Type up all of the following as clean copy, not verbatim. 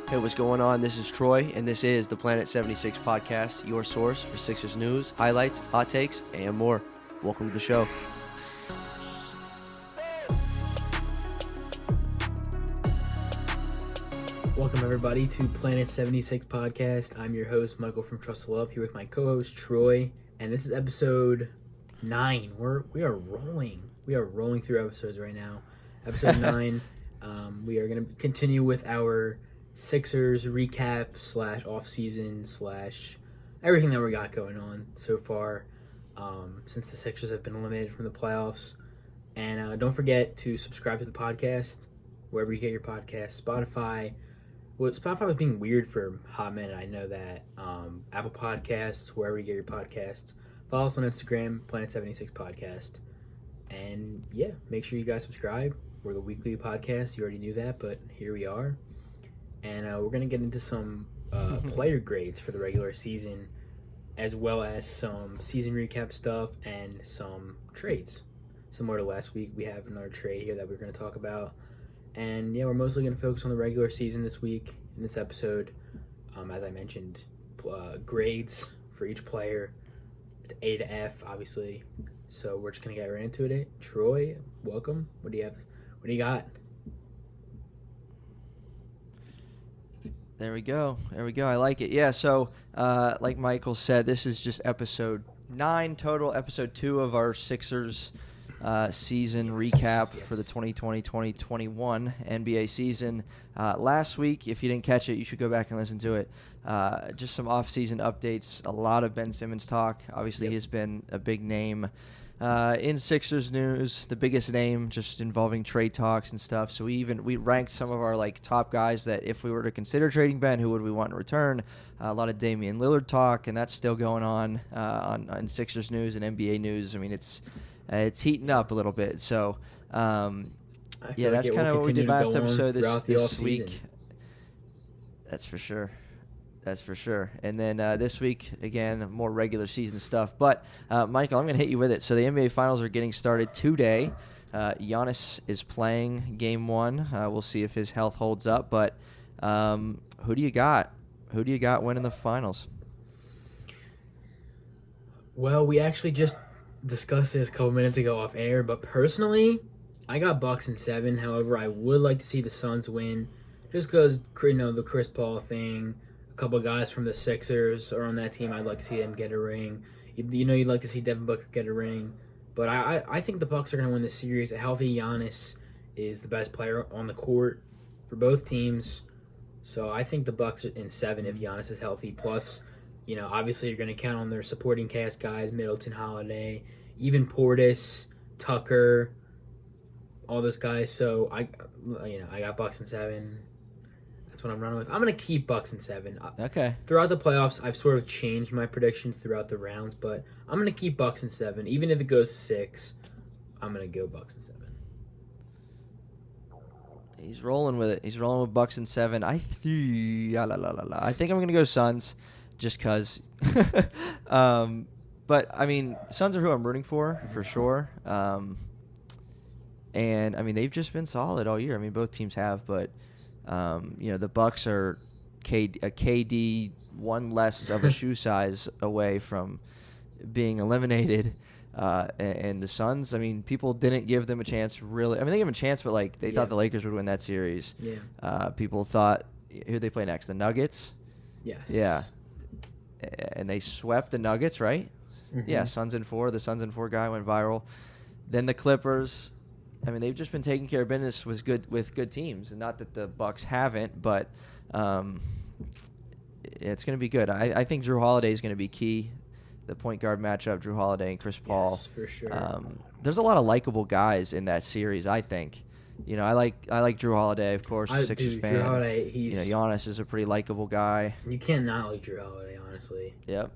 Hey, what's going on? This is Troy, and this is the Planet 76 podcast, your source for Sixers news, highlights, hot takes, and more. Welcome to the show. Welcome, everybody, to Planet 76 podcast. I'm your host, Michael from Trust Love, here with my co-host, Troy, and this is episode 9. We are rolling. We are rolling through episodes right now. Episode 9. We are going to continue with our Sixers recap / off-season / everything that we got going on so far since the Sixers have been eliminated from the playoffs. And don't forget to subscribe to the podcast wherever you get your podcasts. Spotify. Well, Spotify was being weird for a hot minute. I know that. Apple Podcasts, wherever you get your podcasts. Follow us on Instagram, Planet76 Podcast. And yeah, make sure you guys subscribe. We're the weekly podcast. You already knew that, but here we are. And we're going to get into some player grades for the regular season, as well as some season recap stuff and some trades. Similar to last week, we have another trade here that we're going to talk about. And yeah, we're mostly going to focus on the regular season this week in this episode. As I mentioned, grades for each player, A to F, obviously. So we're just going to get right into it. Troy, welcome. What do you have? What do you got? There we go. I like it. Yeah, so like Michael said, this is just episode 9 total, episode 2 of our Sixers season recap for the 2020-2021 NBA season. Last week, if you didn't catch it, you should go back and listen to it. Just some off-season updates, a lot of Ben Simmons talk. Obviously, he's been a big name in Sixers news, the biggest name just involving trade talks and stuff. So we ranked some of our top guys that if we were to consider trading Ben, who would we want in return? A lot of Damian Lillard talk, and that's still going on Sixers news and NBA news. I mean, it's heating up a little bit. So yeah, that's kind of what we did last episode this week. That's for sure. And then this week, again, more regular season stuff. But, Michael, I'm going to hit you with it. So the NBA Finals are getting started today. Giannis is playing Game 1. We'll see if his health holds up. But who do you got? Who do you got winning the Finals? Well, we actually just discussed this a couple minutes ago off air. But personally, I got Bucks in 7. However, I would like to see the Suns win. Just because, the Chris Paul thing. Couple guys from the Sixers are on that team. I'd like to see them get a ring. You'd like to see Devin Booker get a ring. But I think the Bucks are going to win this series. A healthy Giannis is the best player on the court for both teams. So I think the Bucks are in 7 if Giannis is healthy. Plus, obviously you're going to count on their supporting cast guys, Middleton, Holiday, even Portis, Tucker, all those guys. So I got Bucks in 7. That's what I'm running with. I'm going to keep Bucks in 7. Okay. Throughout the playoffs, I've sort of changed my predictions throughout the rounds, but I'm going to keep Bucks in 7. Even if it goes 6, I'm going to go Bucks in 7. He's rolling with it. He's rolling with Bucks in 7. I think I'm going to go Suns just because. But, I mean, Suns are who I'm rooting for sure. And, I mean, they've just been solid all year. I mean, both teams have, but... the Bucks are a KD one less of a shoe size away from being eliminated, and the Suns. I mean, people didn't give them a chance. Really, I mean, they gave them a chance, but they thought the Lakers would win that series. Yeah. People thought who they play next, the Nuggets. Yes. Yeah. And they swept the Nuggets, right? Mm-hmm. Yeah. Suns in 4. The Suns in 4 guy went viral. Then the Clippers. I mean, they've just been taking care of business with good teams, and not that the Bucks haven't, but it's going to be good. I think Drew Holiday is going to be key. The point guard matchup, Drew Holiday and Chris Paul. Yes, for sure. There's a lot of likable guys in that series, I think. I like Drew Holiday, of course, Sixers fan. Drew Holiday, Giannis is a pretty likable guy. You can't not like Drew Holiday, honestly. Yep.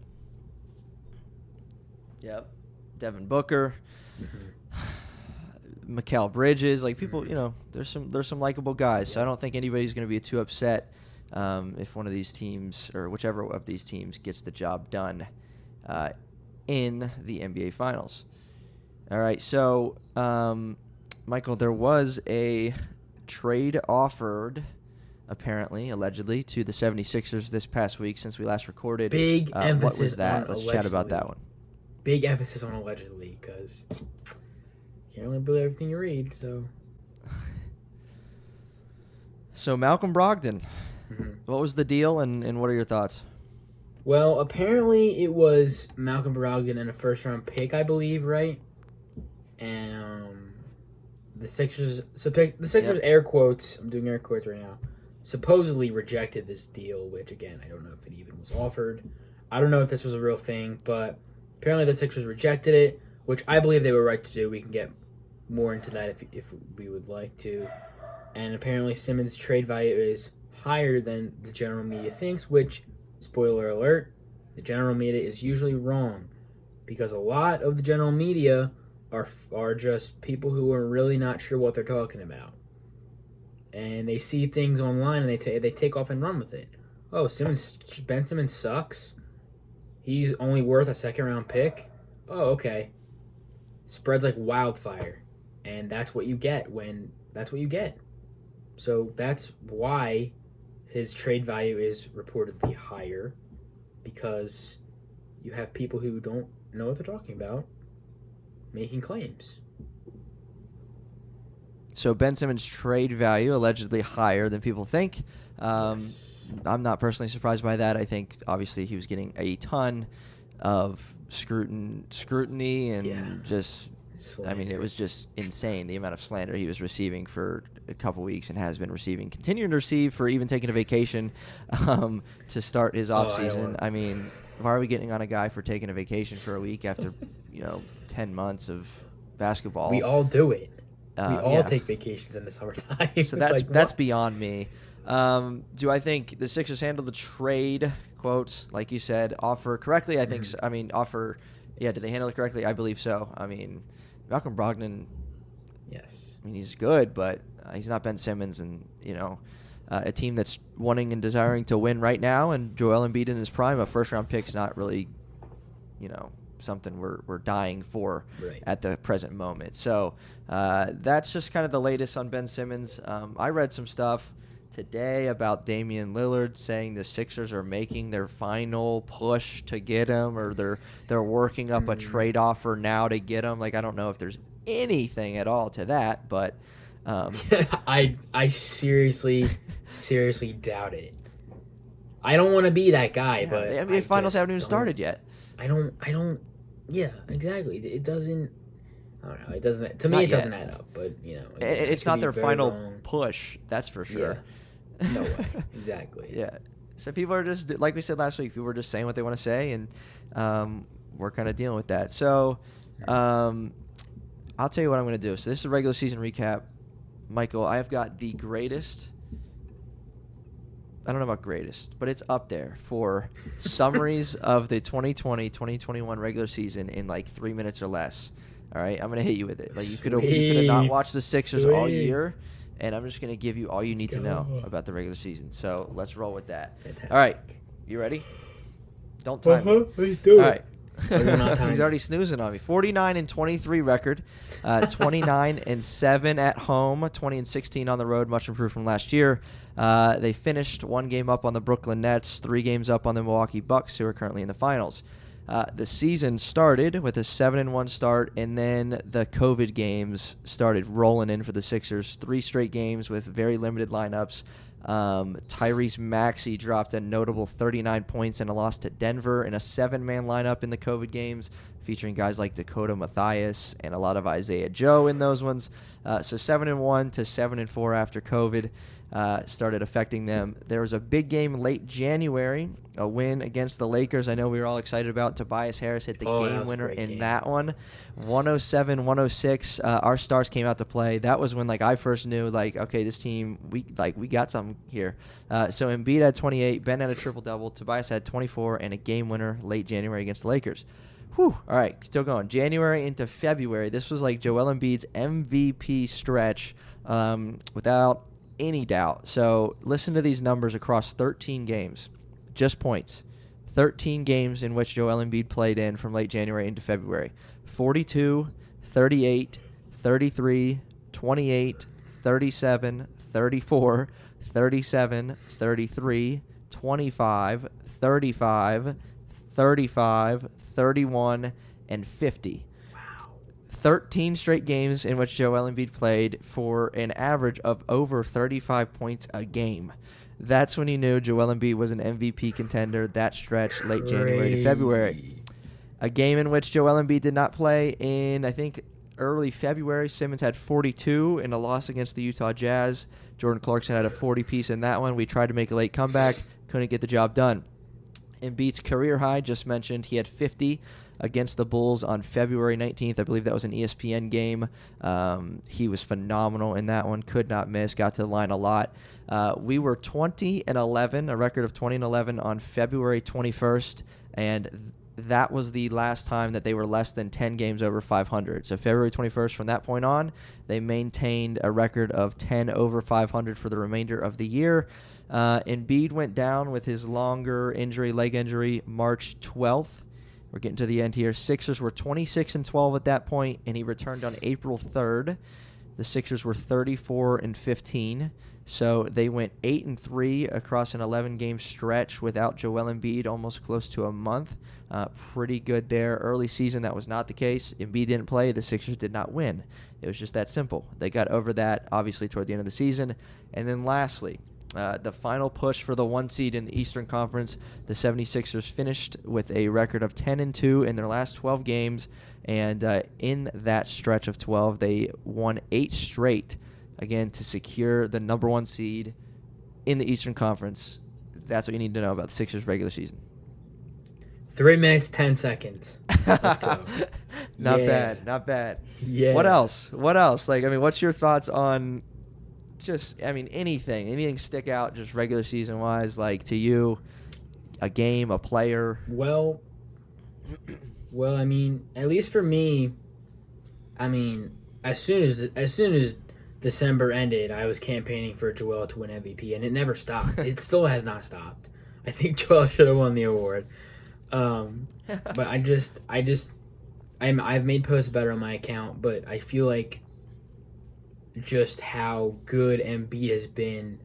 Devin Booker. Mm-hmm. Mikal Bridges, people, there's some likable guys. Yeah. So I don't think anybody's going to be too upset if one of these teams or whichever of these teams gets the job done in the NBA Finals. All right, so Michael, there was a trade offered apparently, allegedly, to the 76ers this past week since we last recorded. Big emphasis what was that? on Let's allegedly. chat about that one. Big emphasis on allegedly, because you can't really believe everything you read, so... So Malcolm Brogdon, Mm-hmm. what was the deal, and what are your thoughts? Well, apparently it was Malcolm Brogdon and a first-round pick, I believe, right? And the Sixers, Yep. air quotes, I'm doing air quotes right now, supposedly rejected this deal, which, again, I don't know if it even was offered. I don't know if this was a real thing, but apparently the Sixers rejected it, which I believe they were right to do. We can get more into that if we would like to. And apparently Simmons' trade value is higher than the general media thinks, which, spoiler alert, the general media is usually wrong, because a lot of the general media are just people who are really not sure what they're talking about. And they see things online and they take off and run with it. Oh, Ben Simmons sucks. He's only worth a second-round pick. Oh, okay. Spreads like wildfire. And that's what you get that's what you get. So that's why his trade value is reportedly higher, because you have people who don't know what they're talking about making claims. So Ben Simmons' trade value allegedly higher than people think. Yes. I'm not personally surprised by that. I think obviously he was getting a ton of scrutiny and just slander. I mean, it was just insane the amount of slander he was receiving for a couple weeks and has been continuing to receive for even taking a vacation to start his off season. I mean, why are we getting on a guy for taking a vacation for a week after 10 months of basketball? We all do it. We all yeah. take vacations in the summertime. So that's beyond me. Do I think the Sixers handled the trade, quote, like you said, offer correctly? I think so. I mean, offer, yeah, did they handle it correctly? I believe so. I mean, Malcolm Brogdon, yes. I mean, he's good, but he's not Ben Simmons, and, a team that's wanting and desiring to win right now, and Joel Embiid in his prime, a first-round pick's not really, something we're dying for at the present moment. So that's just kind of the latest on Ben Simmons. I read some stuff today about Damian Lillard saying the Sixers are making their final push to get him, or they're working up a trade offer now to get him. Like, I don't know if there's anything at all to that, but I seriously doubt it. I don't want to be that guy, but the NBA Finals haven't even started yet. I don't. Yeah, exactly. It doesn't. I don't know. It doesn't. To me, Not it yet. doesn't add up. But it's not their final push. That's for sure. Yeah. No way. Exactly. Yeah. So people are just, like we said last week, people are just saying what they want to say, and we're kind of dealing with that. So I'll tell you what I'm going to do. So this is a regular season recap. Michael, I have got the greatest. I don't know about greatest, but it's up there for summaries of the 2020-2021 regular season in like 3 minutes or less. All right, I'm going to hit you with it. Like, you could have not watched the Sixers all year, and I'm just going to give you all you need to know about the regular season. So let's roll with that. Fantastic. All right, you ready? Don't time me. Let's do it. All right. He's already snoozing on me. 49-23 record, 29-7 at home, 20-16 on the road, much improved from last year. They finished 1 game up on the Brooklyn Nets, 3 games up on the Milwaukee Bucks, who are currently in the finals. The season started with a 7-1 start, and then the COVID games started rolling in for the Sixers. 3 straight games with very limited lineups. Tyrese Maxey dropped a notable 39 points in a loss to Denver in a 7-man lineup in the COVID games, featuring guys like Dakota Mathias and a lot of Isaiah Joe in those ones. So 7-1 to 7-4 after COVID started affecting them. There was a big game late January, a win against the Lakers. I know we were all excited about. Tobias Harris hit the game winner in that one, 107-106. Our stars came out to play. That was when I first knew okay, this team we got something here. So Embiid had 28, Ben had a triple double, Tobias had 24, and a game winner late January against the Lakers. Whew. All right, still going. January into February. This was Joel Embiid's MVP stretch, without any doubt. So listen to these numbers across 13 games, just points. 13 games in which Joel Embiid played in from late January into February. 42, 38, 33, 28, 37, 34, 37, 33, 25, 35, 35, 31, and 50. Wow. 13 straight games in which Joel Embiid played for an average of over 35 points a game. That's when you knew Joel Embiid was an MVP contender, that stretch late January to February. A game in which Joel Embiid did not play in, I think, early February. Simmons had 42 in a loss against the Utah Jazz. Jordan Clarkson had a 40-piece in that one. We tried to make a late comeback, couldn't get the job done. Embiid's career high, just mentioned, he had 50 against the Bulls on February 19th. I believe that was an ESPN game. He was phenomenal in that one, could not miss, got to the line a lot. We were 20-11, a record of 20-11 on February 21st, and that was the last time that they were less than 10 games over 500. So February 21st, from that point on, they maintained a record of 10 over 500 for the remainder of the year. Embiid went down with his longer injury, leg injury, March 12th. We're getting to the end here. Sixers were 26-12 at that point, and he returned on April 3rd. The Sixers were 34-15. So they went 8-3 across an 11-game stretch without Joel Embiid, almost close to a month. Pretty good there. Early season, that was not the case. Embiid didn't play. The Sixers did not win. It was just that simple. They got over that, obviously, toward the end of the season. And then lastly, the final push for the 1 seed in the Eastern Conference, the 76ers finished with a record of 10-2 in their last 12 games. And in that stretch of 12, they won 8 straight, again, to secure the number 1 seed in the Eastern Conference. That's what you need to know about the Sixers regular season. 3 minutes, 10 seconds. Let's go. Not Yeah. bad. Yeah. What else? Like, I mean, what's your thoughts on just, I mean, anything stick out just regular season wise, like to you, a game, a player? Well, I mean, at least for me, I mean, as soon as December ended, I was campaigning for Joel to win MVP, and it never stopped. It still has not stopped. I think Joel should have won the award. But I've made posts about it on my account, but I feel like just how good Embiid has been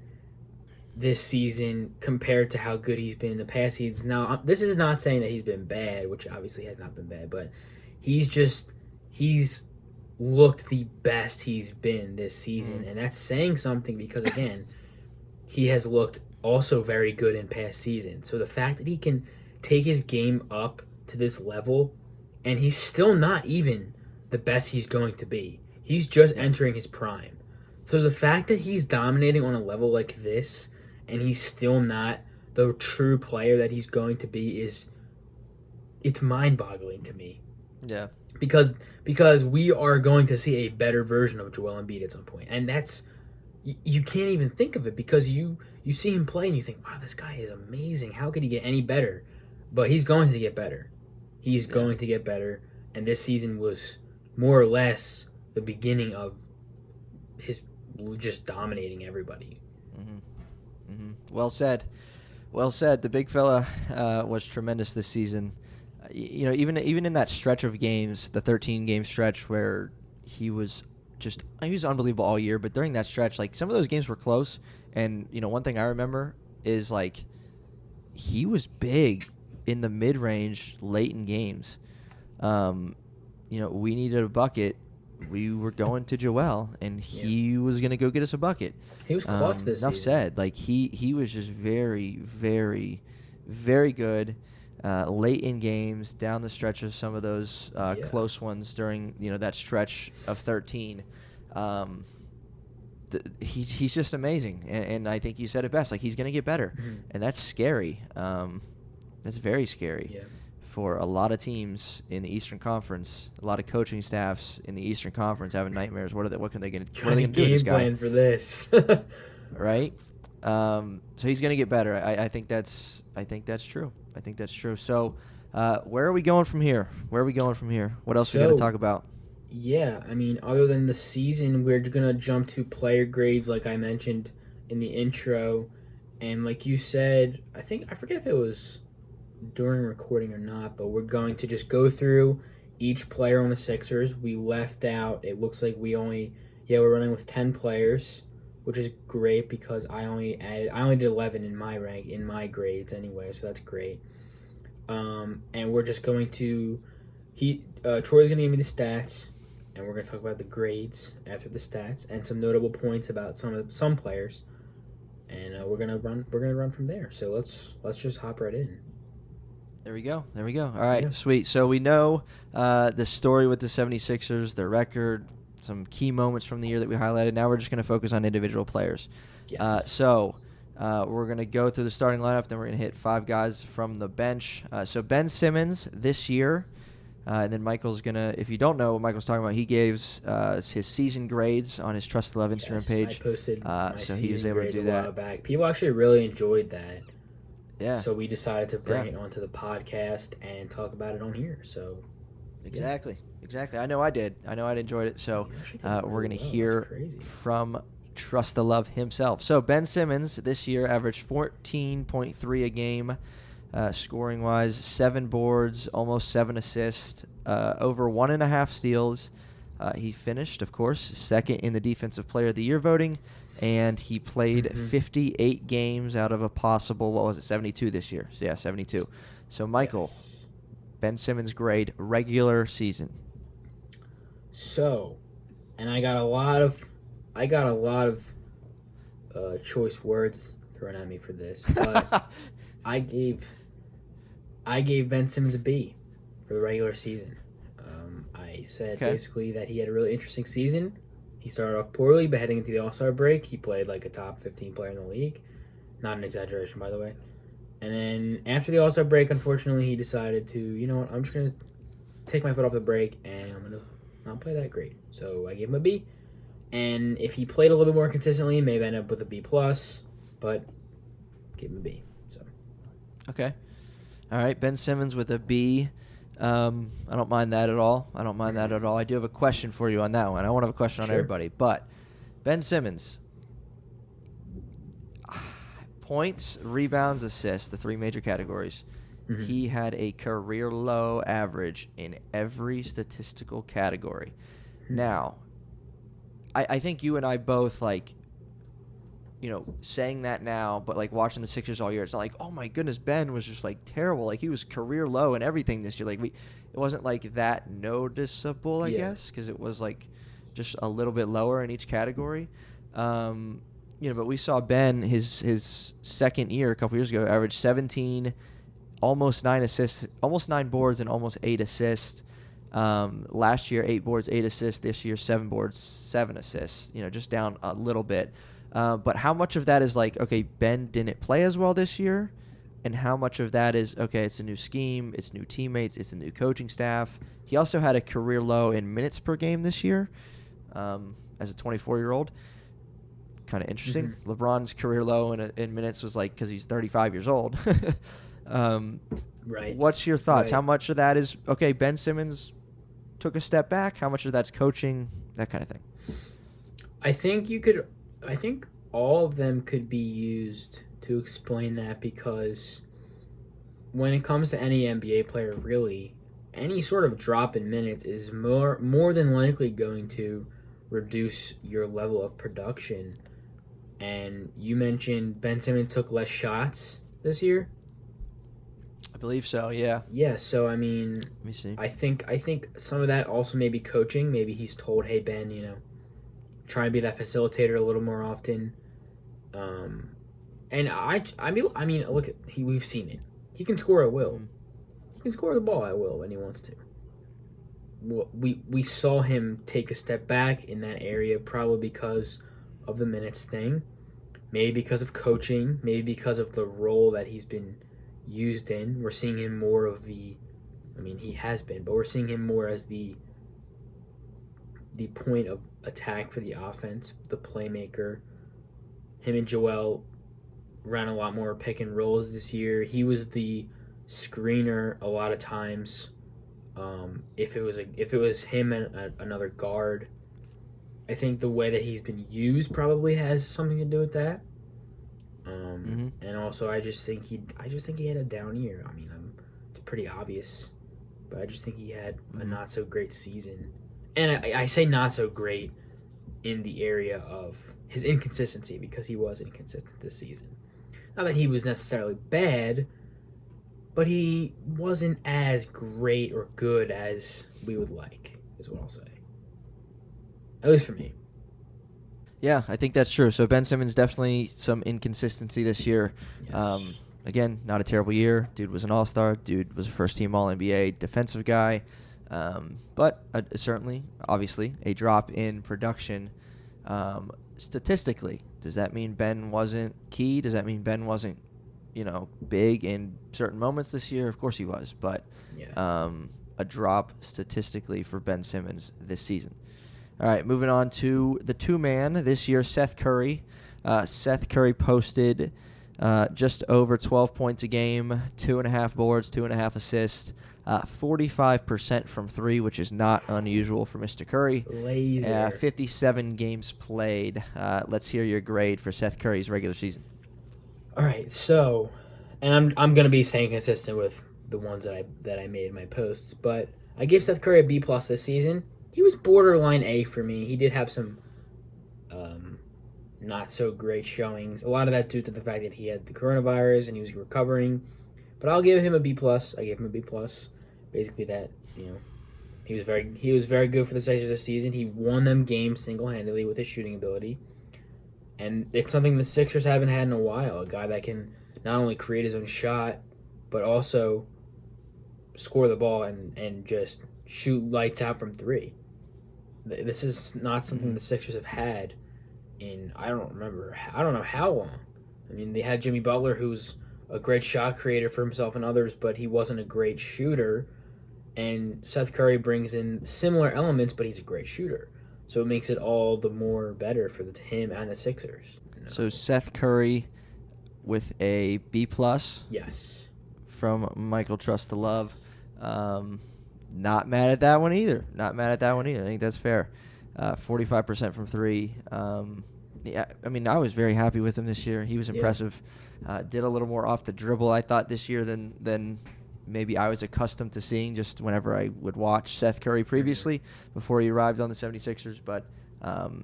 this season compared to how good he's been in the past seasons. Now, this is not saying that he's been bad, which obviously has not been bad, but he's looked the best he's been this season, and that's saying something because, again, he has looked also very good in past seasons. So the fact that he can take his game up to this level, and he's still not even the best he's going to be. He's just entering his prime. So the fact that he's dominating on a level like this, and he's still not the true player that he's going to be, it's mind-boggling to me. Yeah. Because we are going to see a better version of Joel Embiid at some point. And that's, you can't even think of it because you see him play and you think, wow, this guy is amazing. How could he get any better? But he's going to get better. He's going to get better. And this season was more or less the beginning of his just dominating everybody. Mm-hmm. Mm-hmm. Well said. The big fella was tremendous this season. You know, even in that stretch of games, the 13-game stretch where he was unbelievable all year. But during that stretch, like, some of those games were close. And, you know, one thing I remember is, like, he was big in the mid-range late in games. You know, we needed a bucket. We were going to Joel, and he was going to go get us a bucket. He was clutch this season. Enough said. Like, he was just very, very, very good late in games, down the stretch of some of those close ones during, you know, that stretch of 13. He's just amazing, and I think you said it best. Like, he's going to get better, and that's scary. That's very scary for a lot of teams in the Eastern Conference. A lot of coaching staffs in the Eastern Conference having nightmares. What are they going to do with this guy? Game plan for this, right? So he's going to get better. I think that's true. So, where are we going from here? What else we got to talk about? Yeah, I mean, other than the season, we're going to jump to player grades like I mentioned in the intro. And like you said, I forget if it was during recording or not, but we're going to just go through each player on the Sixers. We left out, it looks like we're running with 10 players. which is great because I only did 11 in my grades anyway, so that's great. And we're just going to Troy's gonna give me the stats, and we're gonna talk about the grades after the stats and some notable points about some players, and we're gonna run from there. So let's just hop right in. There we go. All right, Yeah. sweet. So we know the story with the 76ers, their record, some key moments from the year that we highlighted. Now we're just going to focus on individual players. Yes. So we're going to go through the starting lineup, then we're going to hit 5 guys from the bench. So Ben Simmons this year, and then Michael's going to, if you don't know what Michael's talking about, he gave his season grades on his Trust the Love Instagram page. I posted my so season he was able to grades do a while that. back. People actually really enjoyed that. Yeah. So we decided to bring it onto the podcast and talk about it on here. So Exactly. I know I did. I enjoyed it. So we're going to hear from Trust the Love himself. So Ben Simmons this year averaged 14.3 a game, scoring wise, 7 boards, almost 7 assists, over 1.5 steals. He finished, of course, second in the Defensive Player of the Year voting, and he played 58 games out of a possible, 72 this year? So, 72. So, Michael, Yes. Ben Simmons' grade, regular season. So, and I got a lot of choice words thrown at me for this, but I gave Ben Simmons a B for the regular season. I said basically that he had a really interesting season. He started off poorly, but heading into the All-Star break, he played like a top 15 player in the league. Not an exaggeration, by the way. And then after the All-Star break, unfortunately, he decided to, you know what, I'm just going to take my foot off the brake, and I'm going to not play that great. So I gave him a B. And if he played a little bit more consistently, maybe end up with a B+, but gave him a B. So. Okay. All right, Ben Simmons with a B. I don't mind that at all. I do have a question for you on that one. I won't have a question on everybody. But Ben Simmons, points, rebounds, assists, the 3 major categories. Mm-hmm. He had a career low average in every statistical category. Mm-hmm. Now, I think you and I both, saying that now, but, watching the Sixers all year, it's not like, oh, my goodness, Ben was just, terrible. He was career low in everything this year. It wasn't, that noticeable, I guess, because it was, just a little bit lower in each category. But we saw Ben, his second year a couple years ago, average 17, almost 9 assists, almost 9 boards, and almost 8 assists. Last year, 8 boards, 8 assists. This year, 7 boards, 7 assists. Just down a little bit. But how much of that is okay, Ben didn't play as well this year? And how much of that is, okay, it's a new scheme, it's new teammates, it's a new coaching staff? He also had a career low in minutes per game this year as a 24-year-old. Kind of interesting. Mm-hmm. LeBron's career low in minutes was because he's 35 years old. Right. What's your thoughts? Right. How much of that is, okay, Ben Simmons took a step back? How much of that's coaching? That kind of thing. I think all of them could be used to explain that, because when it comes to any NBA player, really, any sort of drop in minutes is more than likely going to reduce your level of production. And you mentioned Ben Simmons took less shots this year. I believe so, yeah. Yeah, so I mean, let me see. I think some of that also may be coaching. Maybe he's told, hey Ben, try and be that facilitator a little more often. And I mean, look, we've seen it. He can score at will. He can score the ball at will when he wants to. We saw him take a step back in that area, probably because of the minutes thing, maybe because of coaching, maybe because of the role that he's been used in. We're seeing him more of he has been, but we're seeing him more as the point of attack for the offense, the playmaker. Him and Joel ran a lot more pick and rolls this year. He was the screener a lot of times. If it was him and another guard, I think the way that he's been used probably has something to do with that. And also, I just think he had a down year. I mean, it's pretty obvious, but I just think he had a not so great season. And I say not so great in the area of his inconsistency, because he was inconsistent this season. Not that he was necessarily bad, but he wasn't as great or good as we would like, is what I'll say. At least for me. Yeah, I think that's true. So Ben Simmons, definitely some inconsistency this year. Yes. Again, not a terrible year. Dude was an all-star. Dude was a first-team All-NBA defensive guy. But certainly, obviously, a drop in production. Statistically, does that mean Ben wasn't key? Does that mean Ben wasn't, big in certain moments this year? Of course he was. But Yeah. a drop statistically for Ben Simmons this season. All right, moving on to the two-man this year, Seth Curry. Seth Curry posted just over 12 points a game, 2.5 boards, 2.5 assists, 45% from three, which is not unusual for Mr. Curry. Laser. 57 games played. Let's hear your grade for Seth Curry's regular season. All right, so, and I'm gonna be staying consistent with the ones that I made in my posts, but I gave Seth Curry a B+ this season. He was borderline A for me. He did have some not so great showings. A lot of that due to the fact that he had the coronavirus and he was recovering. But I'll give him a B+. I gave him a B+. Basically that, he was very good for the Sixers this season. He won them games single-handedly with his shooting ability. And it's something the Sixers haven't had in a while. A guy that can not only create his own shot, but also score the ball and just shoot lights out from three. This is not something the Sixers have had in, I don't know how long. I mean, they had Jimmy Butler, who's a great shot creator for himself and others, but he wasn't a great shooter. And Seth Curry brings in similar elements, but he's a great shooter. So it makes it all the more better for him and the Sixers. So Seth Curry with a B+. Yes. From Michael Trust to Love. Not mad at that one either. I think that's fair. 45% from three. Yeah, I mean, I was very happy with him this year. He was impressive. Did a little more off the dribble, I thought, this year than maybe I was accustomed to seeing just whenever I would watch Seth Curry previously before he arrived on the 76ers. But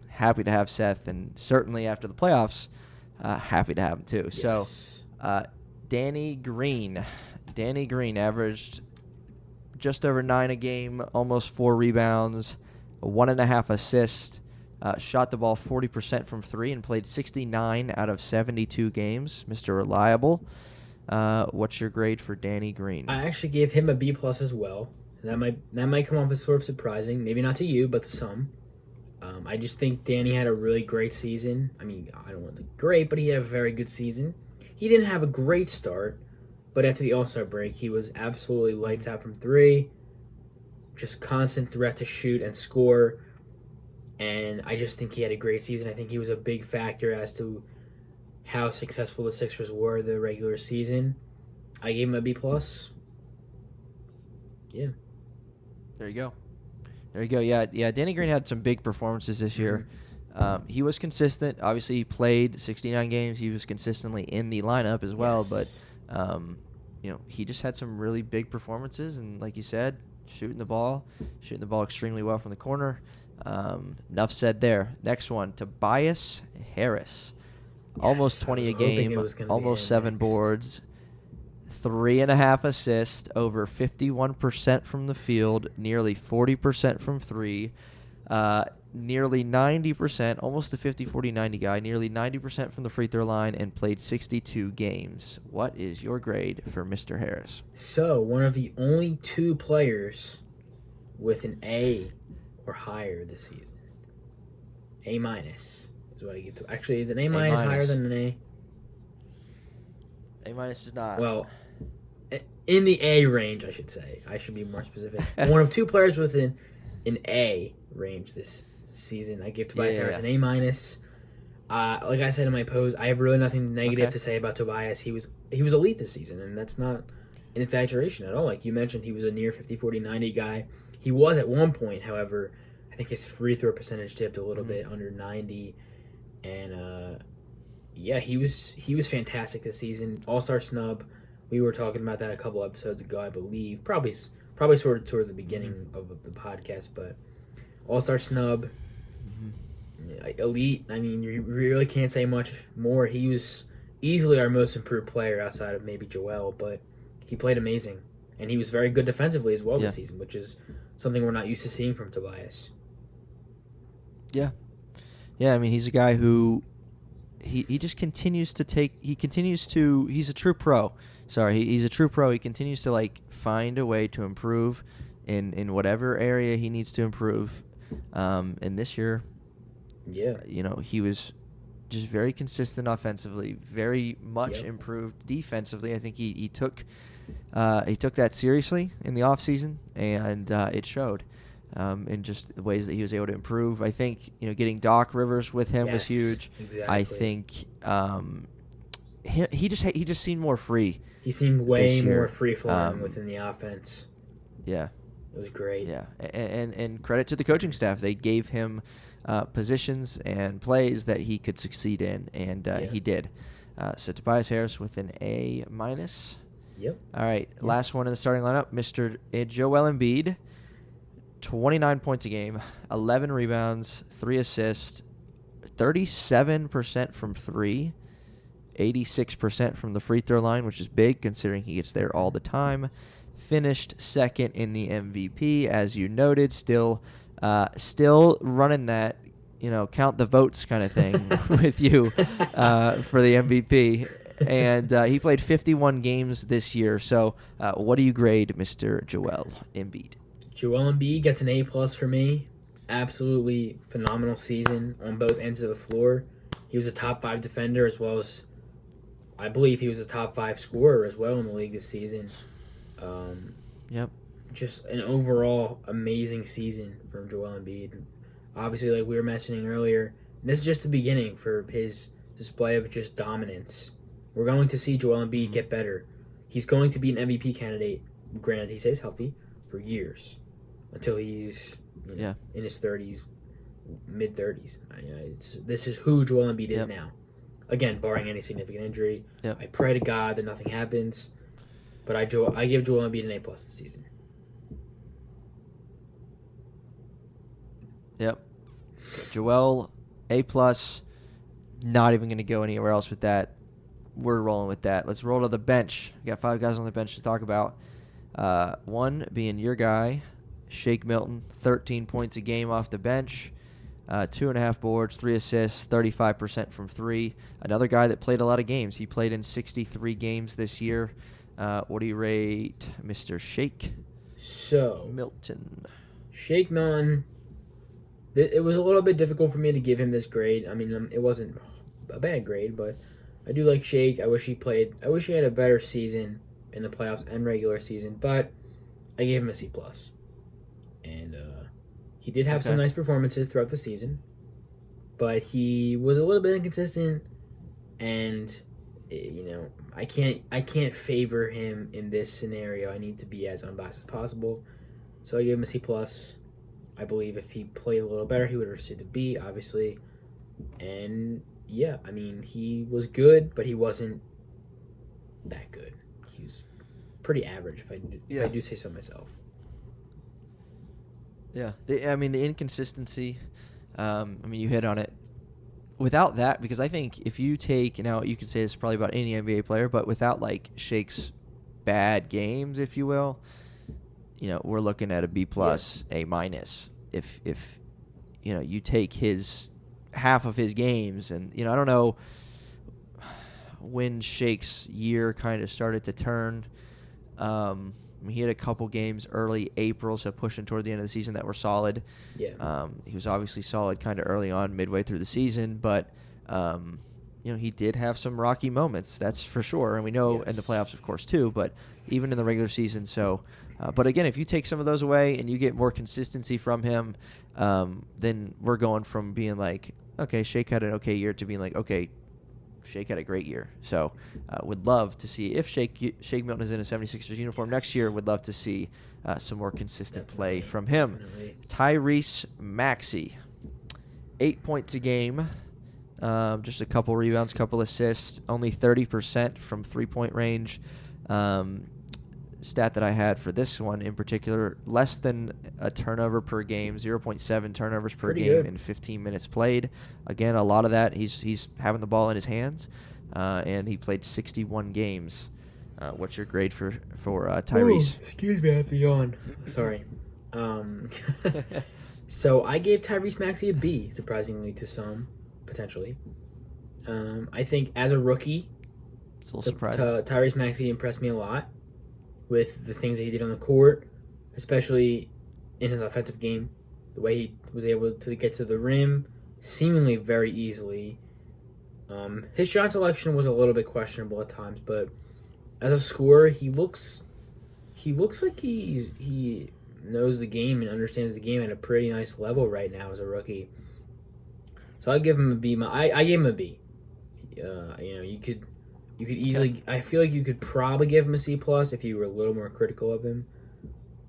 happy to have Seth, and certainly after the playoffs, happy to have him too. Yes. So Danny Green averaged just over 9 a game, almost 4 rebounds, 1.5 assists, shot the ball 40% from three, and played 69 out of 72 games. Mr. Reliable. What's your grade for Danny Green? I actually gave him a B+ as well. That might come off as sort of surprising, maybe not to you, but to some. I just think Danny had a really great season. I mean, I don't want to great, but he had a very good season. He didn't have a great start, but after the All-Star break, he was absolutely lights out from three. Just constant threat to shoot and score. And I just think he had a great season. I think he was a big factor as to how successful the Sixers were the regular season. I gave him a B+. Yeah. There you go. Yeah, Danny Green had some big performances this year. He was consistent. Obviously, he played 69 games. He was consistently in the lineup as well. Yes. But, he just had some really big performances. And like you said, shooting the ball extremely well from the corner. Enough said there. Next one, Tobias Harris. Yes, almost 20 a game, almost 7 boards, 3.5 assists, over 51% from the field, nearly 40% from three, nearly 90%, almost a 50-40-90 guy, nearly 90% from the free throw line, and played 62 games. What is your grade for Mr. Harris? So, one of the only 2 players with an A or higher this season. A- is what I give to. Actually, is an A- higher than an A? A- is not. Well, in the A range, I should say. I should be more specific. One of 2 players with an A range this season. I give Tobias Harris an A-. Like I said in my post, I have really nothing negative to say about Tobias. He was elite this season, and that's not an exaggeration at all. Like you mentioned, he was a near 50-40-90 guy. He was at one point, however, I think his free throw percentage dipped a little bit under 90. And he was fantastic this season. All-Star snub. We were talking about that a couple episodes ago, I believe. Probably sort of toward the beginning of the podcast, but All-Star snub. elite. I mean, you really can't say much more. He was easily our most improved player outside of maybe Joel, but he played amazing. And he was very good defensively as well this season, which is something we're not used to seeing from Tobias. Yeah. Yeah, I mean, he's a guy who he just continues to he's a true pro. Sorry, he's a true pro. He continues to find a way to improve in whatever area he needs to improve. And this year, he was just very consistent offensively, very much improved defensively. I think he took that seriously in the offseason, and it showed in just the ways that he was able to improve. I think getting Doc Rivers with him was huge. Exactly. I think he just seemed more free. He seemed way more free flowing within the offense. Yeah. It was great. Yeah, and credit to the coaching staff. They gave him positions and plays that he could succeed in, and he did. So Tobias Harris with an A-. Yep. All right, last one in the starting lineup, Mr. Joel Embiid. 29 points a game, 11 rebounds, 3 assists, 37% from 3, 86% from the free throw line, which is big considering he gets there all the time. Finished second in the MVP, as you noted. Still running that, count the votes kind of thing with you for the MVP. And he played 51 games this year. So what do you grade Mr. Joel Embiid? Joel Embiid gets an A+ for me. Absolutely phenomenal season on both ends of the floor. He was a top 5 defender, as well as I believe he was a top 5 scorer as well in the league this season. Just an overall amazing season from Joel Embiid. Obviously, like we were mentioning earlier, this is just the beginning for his display of just dominance. We're going to see Joel Embiid get better. He's going to be an MVP candidate, granted he stays healthy, for years. Until he's in his 30s, mid-30s. This is who Joel Embiid is now. Again, barring any significant injury. I pray to God that nothing happens. But I give Joel Embiid an A+ this season. Yep. Joel, A+. Not even going to go anywhere else with that. We're rolling with that. Let's roll to the bench. We got 5 guys on the bench to talk about. One being your guy, Shake Milton, 13 points a game off the bench, 2.5 boards, 3 assists, 35% from 3. Another guy that played a lot of games. He played in 63 games this year. What do you rate Mr. Shake Milton? Shake Milton, it was a little bit difficult for me to give him this grade. I mean, it wasn't a bad grade, but I do like Shake. I wish he had a better season in the playoffs and regular season, but I gave him a C+. And he did have some nice performances throughout the season, but he was a little bit inconsistent, and I can't favor him in this scenario. I need to be as unbiased as possible, so I gave him a C+. I believe if he played a little better, he would have received a B, obviously. And yeah, I mean, he was good, but he wasn't that good. He was pretty average, if I do say so myself. Yeah, the inconsistency. You hit on it. Without that, because I think if you take, now you could say this probably about any NBA player, but without Shake's bad games, if you will, we're looking at a B+, A-. If you take his half of his games, and I don't know when Shake's year kind of started to turn. He had a couple games early April, so pushing toward the end of the season that were solid. Yeah. He was obviously solid kind of early on, midway through the season, but he did have some rocky moments, that's for sure, and we know in the playoffs, of course, too. But even in the regular season, so. But again, if you take some of those away and you get more consistency from him, then we're going from being like, okay, Shake had an okay year, to being like, okay, Shake had a great year. So would love to see, if Shake Milton is in a 76ers uniform next year, would love to see some more consistent play from him. Definitely. Tyrese Maxey, 8 points a game, just a couple rebounds, couple assists, only 30% from 3-point range. stat that I had for this one in particular, less than a turnover per game, 0.7 turnovers per Pretty game good. in 15 minutes played. Again, a lot of that, he's having the ball in his hands, and he played 61 games. What's your grade for Tyrese? Ooh, excuse me, I have to yawn. Sorry. So I gave Tyrese Maxey a B, surprisingly to some, potentially. I think as a rookie, It's a little surprising. Tyrese Maxey impressed me a lot with the things that he did on the court, especially in his offensive game. The way he was able to get to the rim seemingly very easily. His shot selection was a little bit questionable at times, but as a scorer, he looks like he knows the game and understands the game at a pretty nice level right now as a rookie. So I give him a B. I gave him a B. You could easily. I feel like you could probably give him a C plus if you were a little more critical of him.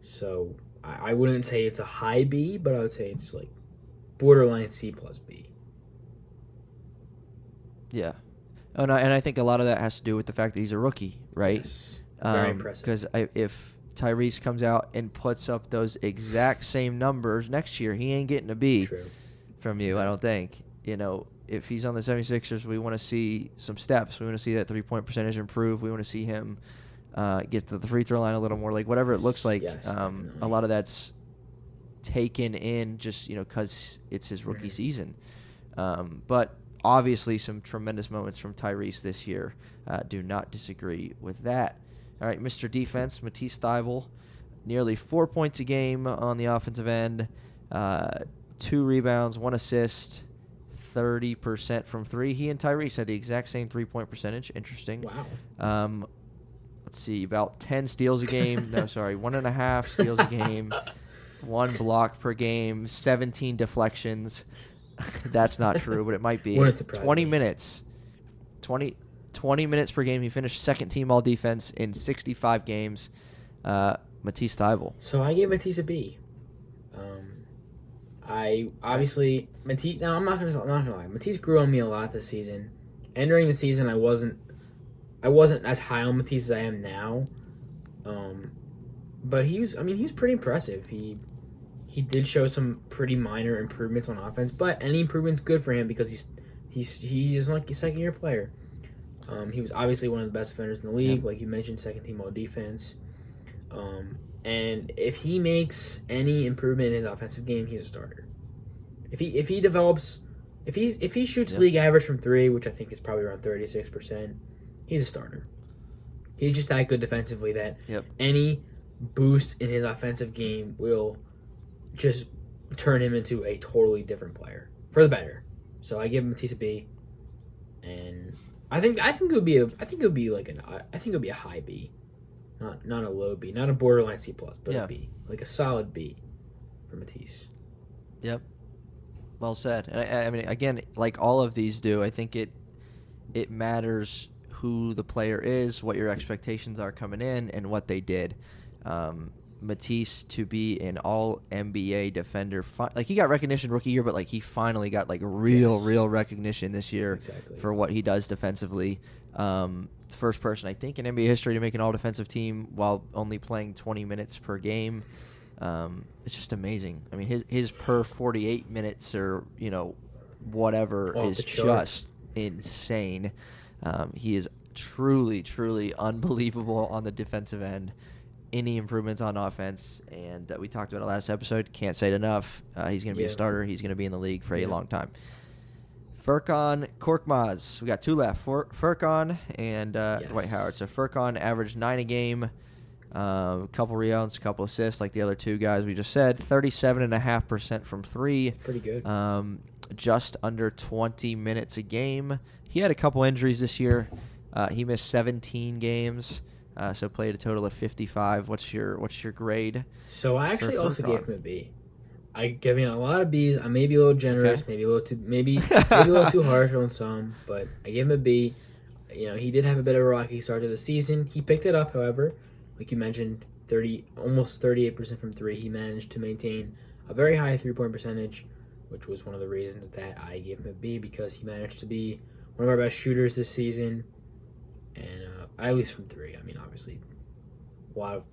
So I wouldn't say it's a high B, but I would say it's like borderline C plus B. Yeah. Oh, no, and I think a lot of that has to do with the fact that he's a rookie, right? Yes. Very impressive. Because if Tyrese comes out and puts up those exact same numbers next year, he ain't getting a B from you, I don't think. If he's on the 76ers, we want to see some steps. We want to see that three-point percentage improve. We want to see him get to the free throw line a little more, like whatever it looks like. Yes, a lot of that's taken in just, because it's his rookie season. But obviously some tremendous moments from Tyrese this year. Do not disagree with that. All right, Mr. Defense, Matisse Thybulle, nearly 4 points a game on the offensive end, 2 rebounds, 1 assist, 30% from 3. He and Tyrese had the exact same 3-point percentage. Interesting. Wow. Let's see, about 10 steals a game. No, sorry, 1.5 steals a game, 1 block per game, 17 deflections. That's not true, but it might be. 20 minutes. 20 minutes per game. He finished second team all defense in 65 games. Matisse Thybulle. So I gave Matisse a B. I obviously Matisse. Now I'm not gonna lie. Matisse grew on me a lot this season. Entering the season, I wasn't as high on Matisse as I am now. But he was pretty impressive. He did show some pretty minor improvements on offense, but any improvement's good for him because he's like a second year player. He was obviously one of the best defenders in the league, like you mentioned, second team all defense. And if he makes any improvement in his offensive game, he's a starter. If he shoots league average from 3, which I think is probably around 36%, he's a starter. He's just that good defensively that any boost in his offensive game will just turn him into a totally different player for the better. So I give Matisse a B, and I think it would be a high B, not a low B, not a borderline C plus, but a B, like a solid B for Matisse. Yep. Well said. And I mean, again, like all of these do, I think it matters who the player is, what your expectations are coming in, and what they did. Matisse to be an all-NBA defender. He got recognition rookie year, but he finally got real recognition this year for what he does defensively. First person, I think, in NBA history to make an all-defensive team while only playing 20 minutes per game. It's just amazing. I mean, his per 48 minutes or whatever is just insane. He is truly unbelievable on the defensive end. Any improvements on offense, and we talked about it last episode. Can't say it enough. He's going to be a starter. He's going to be in the league for a long time. Furkan Korkmaz. We got 2 left. Furkan and Dwight Howard. So Furkan averaged 9 a game, a couple rebounds, a couple assists, like the other 2 guys we just said. 37.5% from 3. That's pretty good. Just under 20 minutes a game. He had a couple injuries this year. He missed 17 games. So played a total of 55. What's your grade? So I actually also gave him a B. I gave him a lot of B's. I may be a little generous, maybe a little too harsh on some, but I gave him a B. He did have a bit of a rocky start to the season. He picked it up, however, like you mentioned, almost 38% from 3. He managed to maintain a very high 3-point percentage, which was one of the reasons that I gave him a B, because he managed to be one of our best shooters this season, and at least from 3. I mean, obviously, A lot of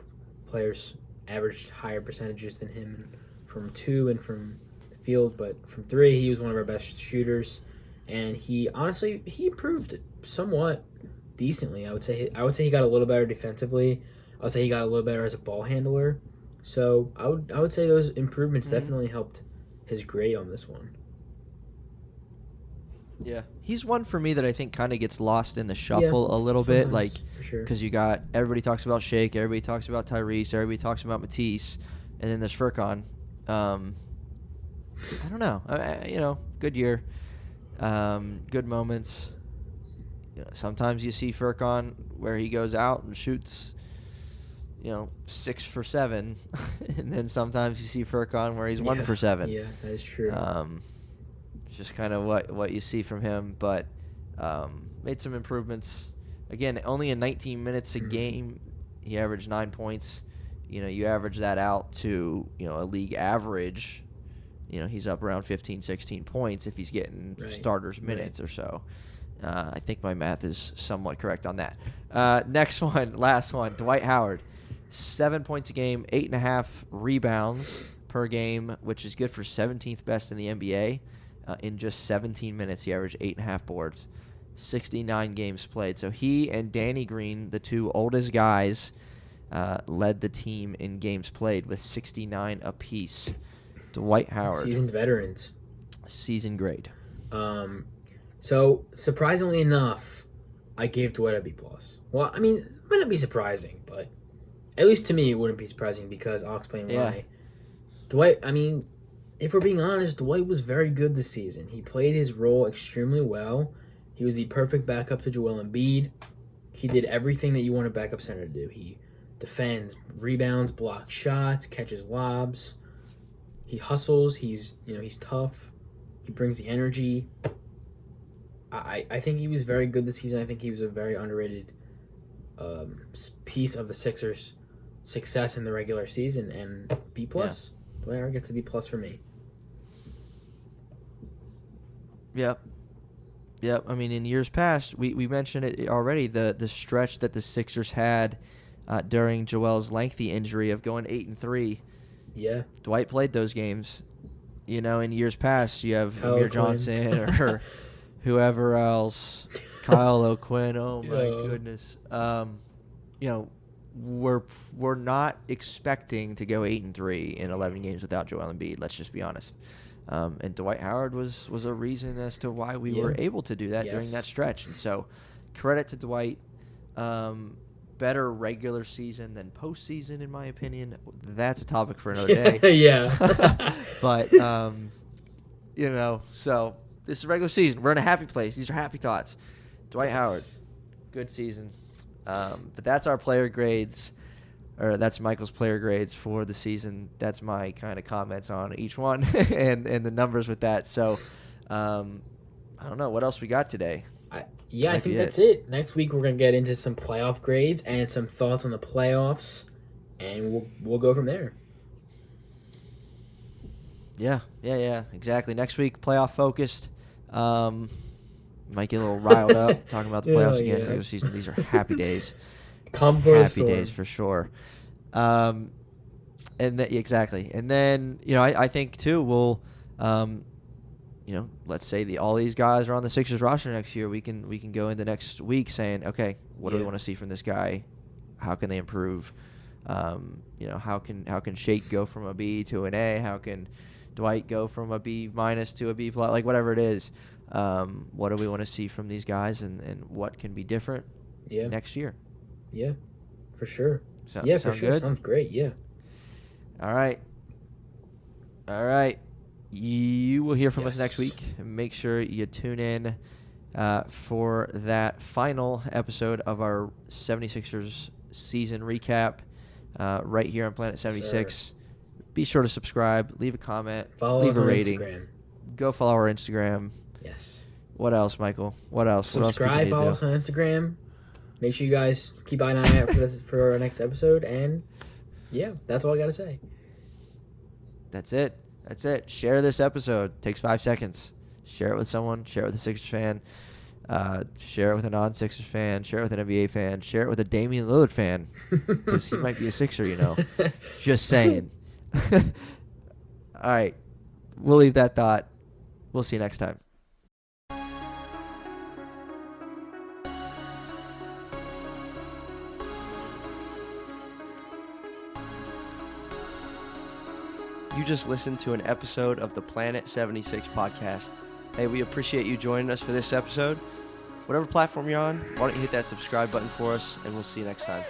players averaged higher percentages than him from 2 and from the field, but from 3, he was one of our best shooters. And he improved somewhat decently. I would say he got a little better defensively. I would say he got a little better as a ball handler. So I would say those improvements definitely helped his grade on this one. Yeah, he's one for me that I think kind of gets lost in the shuffle a little bit, like for sure. because you got everybody talks about Shake, everybody talks about Tyrese, everybody talks about Matisse, and then there's Furkan. I don't know, good year, good moments. Sometimes you see Furkan where he goes out and shoots, 6 for 7, and then sometimes you see Furkan where he's 1 for 7. Yeah, that is true. Just kind of what you see from him, but made some improvements. Again, only in 19 minutes a game, he averaged 9 points. You average that out to a league average. He's up around 15, 16 points if he's getting starters minutes or so. I think my math is somewhat correct on that. Last one, Dwight Howard, 7 points a game, 8.5 rebounds per game, which is good for 17th best in the NBA. In just 17 minutes, he averaged 8.5 boards, 69 games played. So he and Danny Green, the two oldest guys, led the team in games played with 69 apiece. Dwight Howard. Seasoned veterans. Season grade. So, surprisingly enough, I gave Dwight a B+. Well, I mean, it might not be surprising, but at least to me, it wouldn't be surprising because I'll explain why. Dwight, I mean, if we're being honest, Dwight was very good this season. He played his role extremely well. He was the perfect backup to Joel Embiid. He did everything that you want a backup center to do. He defends, rebounds, blocks shots, catches lobs. He hustles. He's tough. He brings the energy. I think he was very good this season. I think he was a very underrated piece of the Sixers' success in the regular season. And B+. Dwight Howard gets a B+ for me. Yep. I mean, in years past, we mentioned it already, the stretch that the Sixers had during Joel's lengthy injury of going 8-3. Yeah. Dwight played those games. In years past, you have Kyle Amir O'Quinn. Johnson or whoever else, Kyle O'Quinn. Oh my goodness. We're not expecting to go 8-3 in 11 games without Joel Embiid. Let's just be honest. And Dwight Howard was a reason as to why we were able to do that during that stretch. And so, credit to Dwight. Better regular season than postseason, in my opinion. That's a topic for another day. Yeah. But so this is regular season. We're in a happy place. These are happy thoughts. Dwight Howard, good season. But that's our player grades, or that's Michael's player grades for the season. That's my kind of comments on each one and the numbers with that. So, I don't know. What else we got today? I think that's it. Next week, we're going to get into some playoff grades and some thoughts on the playoffs, and we'll go from there. Yeah, exactly. Next week, playoff focused. Might get a little riled up talking about the playoffs again. Regular season. These are happy days. Happy days for sure. Exactly. And then I think too we'll let's say all these guys are on the Sixers roster next year. We can go into next week saying, okay, what do we want to see from this guy? How can they improve? How can Shake go from a B to an A? How can Dwight go from a B- to a B+? Like whatever it is. What do we want to see from these guys, and what can be different next year? Yeah, for sure. For sure. Good? Sounds great. Yeah. All right. You will hear from us next week. Make sure you tune in for that final episode of our 76ers season recap right here on Planet 76. Be sure to subscribe, leave a comment, leave a rating. Instagram. Go follow our Instagram. Yes. What else, Michael? What else? Subscribe, follow us on Instagram. Make sure you guys keep an eye out for our next episode. And, that's all I got to say. That's it. Share this episode. Takes 5 seconds. Share it with someone. Share it with a Sixers fan. Share it with a non-Sixers fan. Share it with an NBA fan. Share it with a Damian Lillard fan, because he might be a Sixer, Just saying. All right. We'll leave that thought. We'll see you next time. You just listened to an episode of the Planet 76 podcast. Hey, we appreciate you joining us for this episode. Whatever platform you're on, why don't you hit that subscribe button for us, and we'll see you next time.